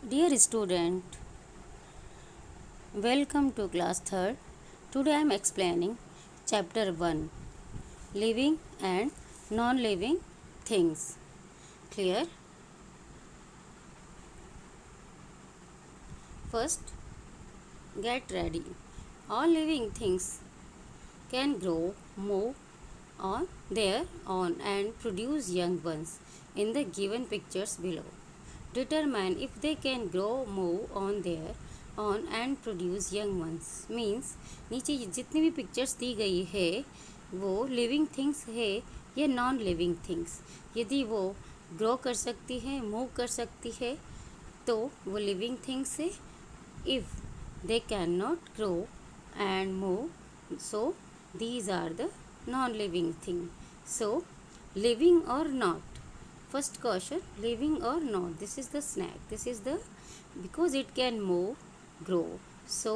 Dear student, welcome to class 3rd. Today I am explaining chapter 1, living and non-living things. Clear? First, get ready. All living things can grow, move on their own and produce young ones in the given pictures below. Determine if they can grow, move on their own and produce young ones. Means नीचे जितनी भी pictures दी गई है वो living things है या non living things. यदि वो ग्रो कर सकती है, मूव कर सकती है तो वो लिविंग थिंग्स है. If they can not grow and move so these are the non-living thing. So living or not. First question, living or not. This is the snack. This is the, because it can move, grow. So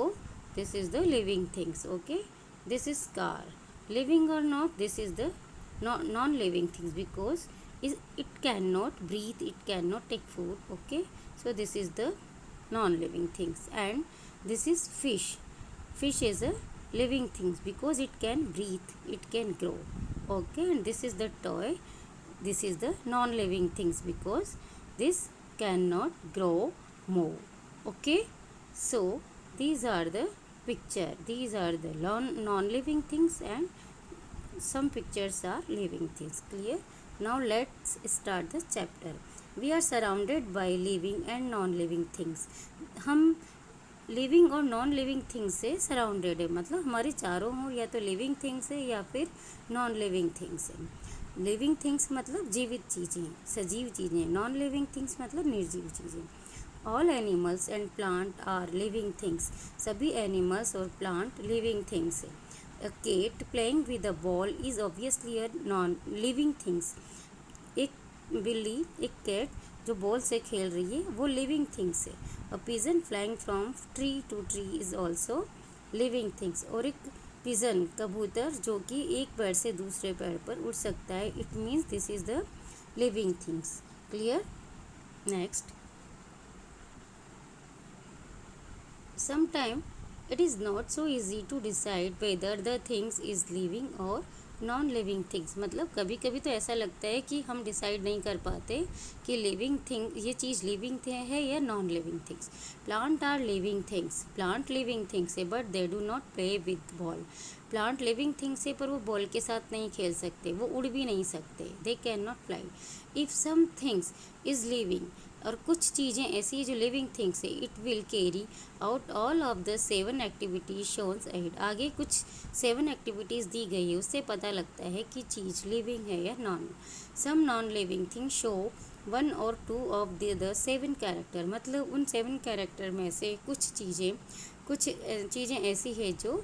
this is the living things. Okay. This is car. Living or not. This is the non-living things because it cannot breathe. It cannot take food. Okay. So this is the non-living things. And this is fish. Fish is a living things because it can breathe, it can grow. Okay. And this is the toy. This is the non-living things because this cannot grow, move. Okay. So these are the picture. These are the non-living things and some pictures are living things. Clear? Now let's start the chapter. We are surrounded by living and non-living things. हम living और non living things से surrounded है, मतलब हमारे चारों ओर या तो living things है या फिर नॉन लिविंग थिंग्स है. लिविंग थिंग्स मतलब जीवित चीज़ें, सजीव चीज़ें. नॉन लिविंग थिंग्स मतलब निर्जीव चीज़ें. All animals and plant are living things. सभी एनिमल्स और प्लांट लिविंग थिंग्स है. A cat playing with a ball is obviously a non living things. एक बिल्ली, एक कैट जो बॉल से खेल रही है वो लिविंग थिंग्स है. A pigeon flying from tree to tree is also living things. और एक पिजन, कबूतर जो कि एक पेड़ से दूसरे पेड़ पर उड़ सकता है. It means this is the living things. Clear? Next, sometime it is not so easy to decide whether the things is living or non living things. मतलब कभी कभी तो ऐसा लगता है कि हम डिसाइड नहीं कर पाते कि लिविंग थिंग, ये चीज़ लिविंग है या non living things. Plant are living things. Plant living things है but they do not play with ball. Plant living things है पर वो बॉल के साथ नहीं खेल सकते, वो उड़ भी नहीं सकते. They can not fly. If some things is living, और कुछ चीज़ें ऐसी है जो लिविंग थिंग्स है, it will carry out all of the 7 activities shown ahead. आगे कुछ 7 एक्टिविटीज़ दी गई है, उससे पता लगता है कि चीज़ लिविंग है या non. Some non living thing show 1 और 2 ऑफ द 7 कैरेक्टर. मतलब उन 7 कैरेक्टर में से कुछ चीज़ें ऐसी है जो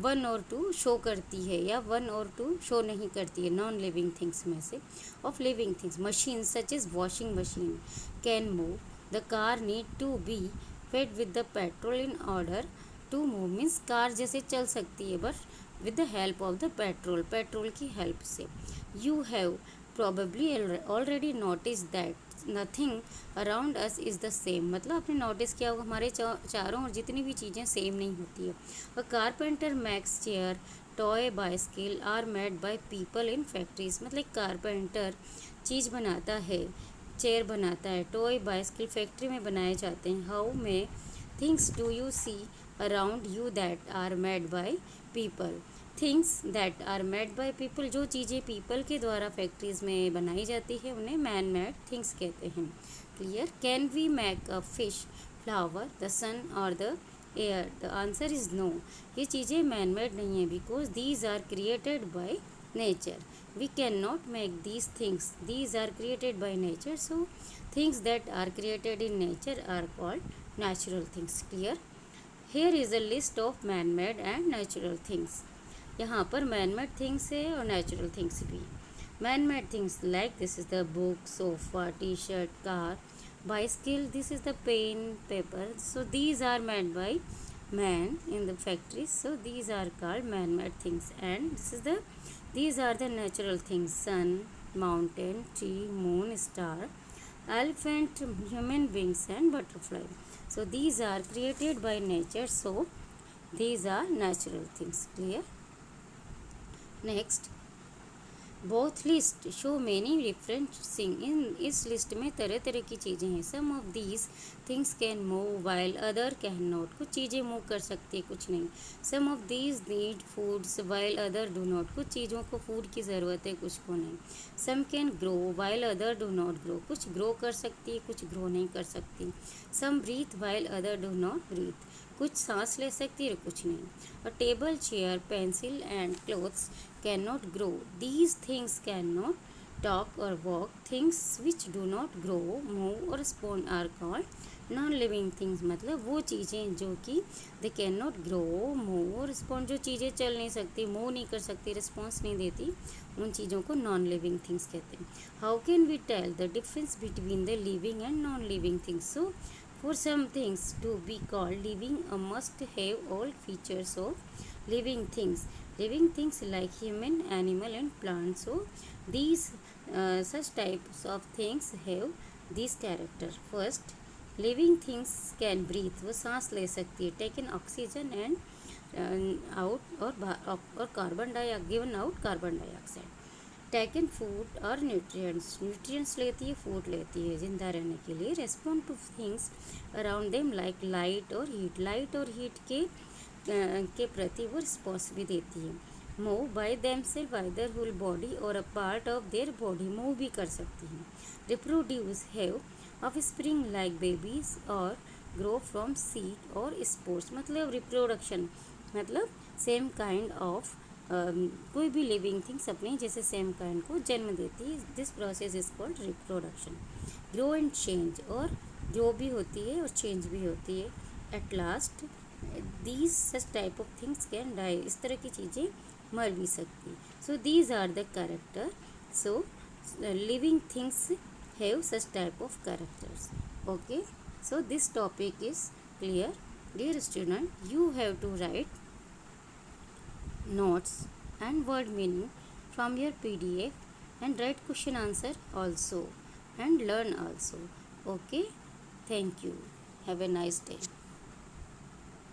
1 और 2 शो करती है या 1 और 2 शो नहीं करती है नॉन लिविंग थिंग्स में से. Of living things, machine such is washing machine can move. The car need to be fed with the petrol in order to move. Means car जैसे चल सकती है but with the help of the petrol की help से. You have probably already noticed that nothing around us is the same. मतलब आपने notice किया होगा हमारे चारों और जितनी भी चीज़ें सेम नहीं होती है. A carpenter makes chair, toy, bicycle are made by people in factories. मतलब एक कारपेंटर चीज़ बनाता है, चेयर बनाता है, टॉय, बाइसिकल फैक्ट्री में बनाए जाते हैं. How many things do you see around you that are made by people. Things that are made by people, जो चीज़ें पीपल के द्वारा फैक्ट्रीज़ में बनाई जाती है उन्हें मैन मेड थिंग्स कहते हैं. Clear? Can we make a fish, flower, the sun और the air? The answer is no. ये चीज़ें मैन मेड नहीं है because these are created by nature. We can not make these things, these are created by nature. So things that are created in nature are called natural things. Clear? Here is a list of man made and natural things. यहाँ पर man made things है और natural things भी. Man made things like this is the book, sofa, T shirt, car, bicycle. This is the pen, paper. So these are made by man in the factory. So these are called man made things. And these are the natural things: sun, mountain, tree, moon, star. elephant, human beings, and butterfly. So these are created by nature. So these are natural things. Clear? Next, both list show many different thing. In इस list में तरह तरह की चीज़ें हैं. Some of these things can move while other can not. कुछ चीज़ें move कर सकती है, कुछ नहीं. Some of these need foods while other do not. कुछ चीज़ों को फूड की ज़रूरत है, कुछ को नहीं. Some can grow while other do not grow. कुछ ग्रो कर सकती है, कुछ ग्रो नहीं कर सकती. Some breathe while other do not breathe. कुछ सांस ले सकती है, कुछ नहीं. A table, chair, pencil and clothes cannot grow. These things cannot talk or walk. Things which do not grow, move or respond are called non-living things. मतलब वो चीज़ें जो कि they cannot grow, move और respond, जो चीज़ें चल नहीं सकती, मूव नहीं कर सकती, रिस्पॉन्स नहीं देती, उन चीज़ों को नॉन लिविंग थिंग्स कहते हैं. How can we tell the difference between the living and non living things? So for some things to be called living, a must have all features of living things. Living things like human, animal and plants. So these such types of things have these character. First, living things can breathe. वो सांस ले सकती है. Taken oxygen and out or carbon dioxide, given out carbon dioxide. Taken food और nutrients लेती है, food लेती है जिंदा रहने के लिए. Respond to things around them like light और हीट के प्रति वो रिस्पॉन्स भी देती है. Move by them self either whole body और a part of their body, move भी कर सकती हैं. Reproduce have offspring like babies और ग्रो फ्रॉम सीड और स्पोर्ट्स. मतलब रिप्रोडक्शन मतलब सेम काइंड ऑफ कोई भी लिविंग थिंग्स अपने जैसे सेम काइंड को जन्म देती है. This process is called reproduction. Grow and change, और ग्रो भी होती है और चेंज भी होती है. At last these such type of things can die. इस तरह की चीज़ें मर भी सकती. So these are the character. So living things have such type of characters. Okay, so this topic is clear. Dear student, you have to write notes and word meaning from your PDF and write question answer also and learn also. Okay, thank you. Have a nice day.